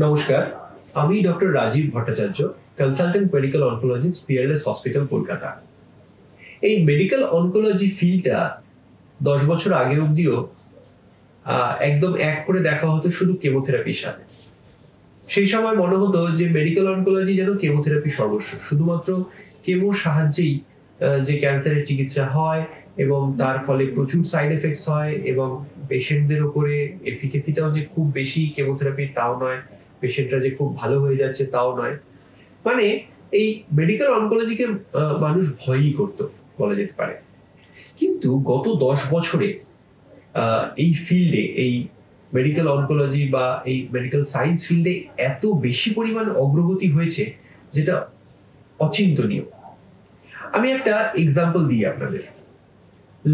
নমস্কার, আমি doctor Rajib Bhattacharya, consultant medical oncologist, Peerless hospital, Kolkata. এই মেডিকেল অনকোলজি ফিল্ডটা 10 বছর আগে অবধিও একদম এক করে দেখা হতো শুধু কেমোথেরাপির সাথে। সেই সময় মনে হতো যে মেডিকেল অনকোলজি যেন কেমোথেরাপি সর্বস্ব, শুধুমাত্র কেমোর সাহায্যেই যে ক্যান্সারের চিকিৎসা হয় এবং তার ফলে প্রচুর সাইড এফেক্টস হয় এবং পেশেন্টদের উপরে এফিকেসিটাও যে খুব বেশি কেমোথেরাপির তাও নয়, পেশেন্টরা যে খুব ভালো হয়ে যাচ্ছে তাও নয়। মানে এই মেডিকেল অনকোলজিকে মানুষ ভয়ই করত বলা যেতে পারে। কিন্তু গত 10 বছরে এই ফিল্ডে, এই মেডিকেল অনকোলজি বা এই মেডিকেল সায়েন্স ফিল্ডে এত বেশি পরিমাণ অগ্রগতি হয়েছে যেটা অচিন্তনীয়। আমি একটা এক্সাম্পল দিই আপনাদের।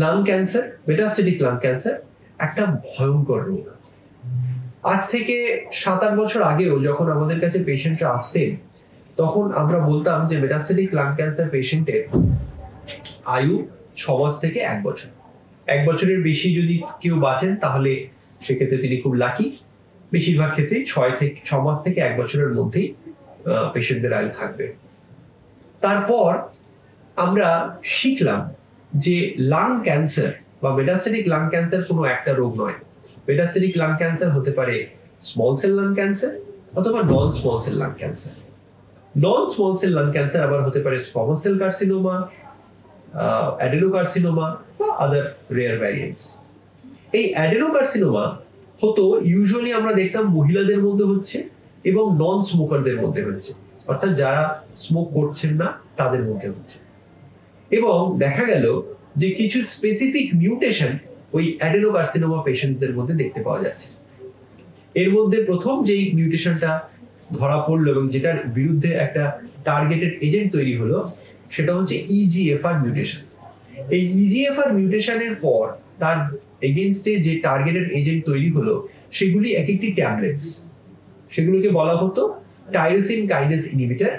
Lung cancer, metastatic lung cancer একটা ভয়ঙ্কর রোগ। আজ থেকে 7-8 বছর আগেও যখন আমাদের কাছে পেশেন্টরা আসতেন, তখন আমরা বলতাম যে মেটাস্টেটিক লাং ক্যান্সার পেশেন্টের আয়ু 6 মাস থেকে 1 বছর। 1 বছরের বেশি যদি কেউ বাঁচেন তাহলে সেক্ষেত্রে তিনি খুব লাকি। বেশিরভাগ ক্ষেত্রেই 6 মাস থেকে 1 বছরের মধ্যেই পেশেন্টদের আয়ু থাকবে। তারপর আমরা শিখলাম যে লাং ক্যান্সার বা মেটাস্টেটিক লাং ক্যান্সার কোনো একটা রোগ নয়। মেটাস্টেটিক লাং ক্যান্সার হতে পারে স্মল সেল লাং ক্যান্সার অথবা non small cell lung cancer. Non small cell lung cancer আবার হতে পারে স্কোয়ামাস সেল কার্সিনোমা, অ্যাডেনোকার্সিনোমা বা আদার রেয়ার ভ্যারিয়েন্টস। এই অ্যাডেনোকার্সিনোমা হতো ইউজুয়ালি আমরা দেখতাম মহিলাদের মধ্যে হচ্ছে এবং নন স্মোকারদের মধ্যে হচ্ছে, অর্থাৎ যারা স্মোক করছেন না তাদের মধ্যে হচ্ছে। এবং দেখা গেল যে কিছু স্পেসিফিক মিউটেশন ওই অ্যাডেনোকার্সিনোমা পেশেন্টসদের মধ্যে দেখতে পাওয়া যাচ্ছে। এর মধ্যে প্রথম যেই মিউটেশনটা ধরা পড়লো এবং যেটার বিরুদ্ধে একটা টার্গেটেড এজেন্ট তৈরি হলো সেটা হচ্ছে EGFR মিউটেশন। এই EGFR মিউটেশনের পর তার এগেইনস্টে যে টার্গেটেড এজেন্ট তৈরি হলো সেগুলি এক একটি ট্যাবলেটস, সেগুলোকে বলা হতো টাইরোসিন কাইনেজ ইনহিবিটর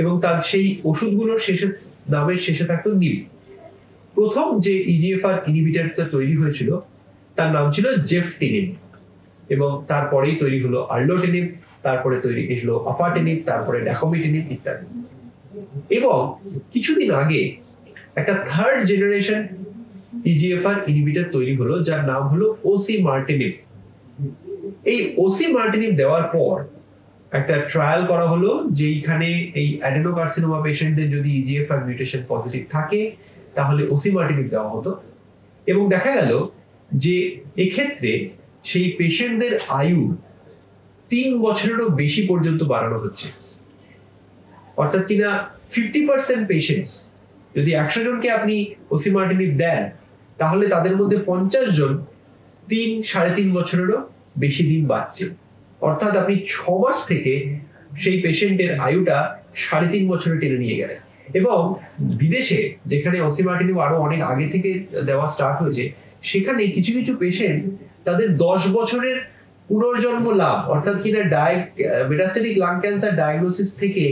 এবং তার সেই ওষুধগুলোর নামের শেষে থাকতো নিল। প্রথম যে EGFR ইনহিবিটরটা তৈরি হয়েছিল তার নাম ছিল জেফটিনিব এবং তারপরেই তৈরি হলো আর্লোটিনিব, তারপরে তৈরি হলো আফাটিনিব, তারপরে ডাকোমিটিনিব ইত্যাদি। এবং কিছুদিন আগে একটা থার্ড জেনারেশন EGFR ইনহিবিটর তৈরি হলো যার নাম হলো ওসিমার্টিনিব। এই ওসিমার্টিনিব দেওয়ার পর একটা ট্রায়াল করা হলো যেখানে এই অ্যাডেনোকার্সিনোমা পেশেন্টদের যদি EGFR মিউটেশন পজিটিভ থাকে তাহলে ওসিমার্টিনিব দেওয়া হতো এবং দেখা গেল যে এক্ষেত্রে সেই পেশেন্টদের আয়ু 3 বছরেরও বেশি পর্যন্ত বাড়ানো হচ্ছে। অর্থাৎ কিনা 50% পেশেন্টস, যদি 100 জনকে আপনি ওসিমার্টিনিব দেন তাহলে তাদের মধ্যে 50 জন 3-3.5 বছরেরও বেশি দিন বাঁচছে। অর্থাৎ আপনি 6 মাস থেকে সেই পেশেন্টের আয়ুটা 3.5 বছরে টেনে নিয়ে গেলেন। এবং বিদেশে যেখানে ওসিমার্টিনিব আরো অনেক আগে থেকে দেওয়া স্টার্ট হয়েছে, সেখানে কিছু কিছু পেশেন্ট তাদের 10 বছরের পুনর্জন্ম লাভ, অর্থাৎ কিনা মেটাস্টেটিক লাং ক্যান্সার ডায়াগনোসিস থেকে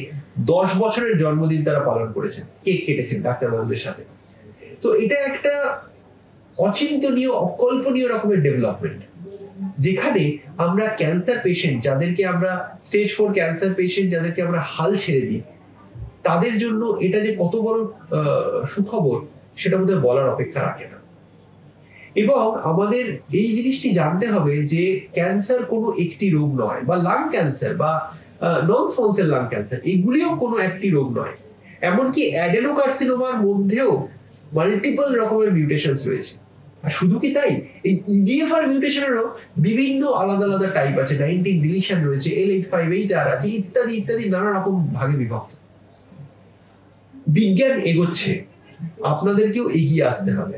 10 বছরের জন্মদিন তারা পালন করেছেন, কেক কেটেছেন ডাক্তারবাবুদের সাথে। তো এটা একটা অচিন্তনীয়, অকল্পনীয় রকমের ডেভেলপমেন্ট, যেখানে আমরা ক্যান্সার পেশেন্ট যাদেরকে আমরা স্টেজ 4 ক্যান্সার পেশেন্ট যাদেরকে আমরা হাল ছেড়ে দিই, তাদের জন্য এটা যে কত বড় সুখবর সেটা বোধহয় বলার অপেক্ষা রাখে না। এবং আমাদের এই জিনিসটি জানতে হবে যে ক্যান্সার কোনো একটি রোগ নয়, বা লাং ক্যান্সার বা non small cell lung cancer এগুলিও কোনো একটি রোগ নয়। এমনকি অ্যাডেনোকার্সিনোমার মধ্যেও মাল্টিপল রকমের মিউটেশনস রয়েছে। আর শুধু কি তাই, এই EGFR মিউটেশনেরও বিভিন্ন আলাদা আলাদা টাইপ আছে, 19 ডিলিশন রয়েছে, L858R আছে, ইত্যাদি ইত্যাদি নানা রকম ভাগে বিভক্ত। বিজ্ঞান এগোচ্ছে, আপনাদেরকেও এগিয়ে আসতে হবে।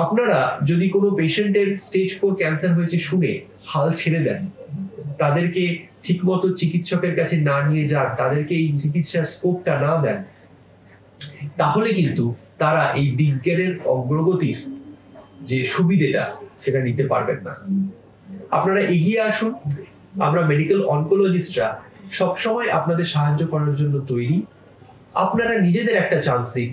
আপনারা যদি কোনো পেশেন্টের স্টেজ 4 ক্যান্সার হয়েছে শুনে হাল ছেড়ে দেন, তাদেরকে ঠিকমতো চিকিৎসকের কাছে না নিয়ে যান, তাদেরকে এই চিকিৎসার স্কোপটা না দেন, তাহলে কিন্তু তারা এই বিজ্ঞানের অগ্রগতির যে সুবিধাটা সেটা নিতে পারবেন না। আপনারা এগিয়ে আসুন, আমরা মেডিকেল অনকোলজিস্টরা সবসময় আপনাদের সাহায্য করার জন্য তৈরি। আপনারা নিজেদের একটা চান্স দিন।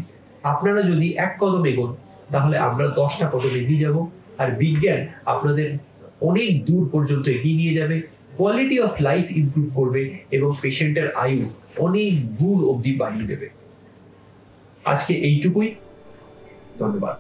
আপনারা যদি 1 কদম এগোন তাহলে আমরা 10টা কদম এগিয়ে যাব, আর বিজ্ঞান আপনাদের অনেক দূর পর্যন্ত এগিয়ে নিয়ে যাবে। কোয়ালিটি অফ লাইফ ইমপ্রুভ করবে এবং পেশেন্টের আয়ু অনেক গুণ অবধি বাড়িয়ে দেবে। আজকে এইটুকুই, ধন্যবাদ।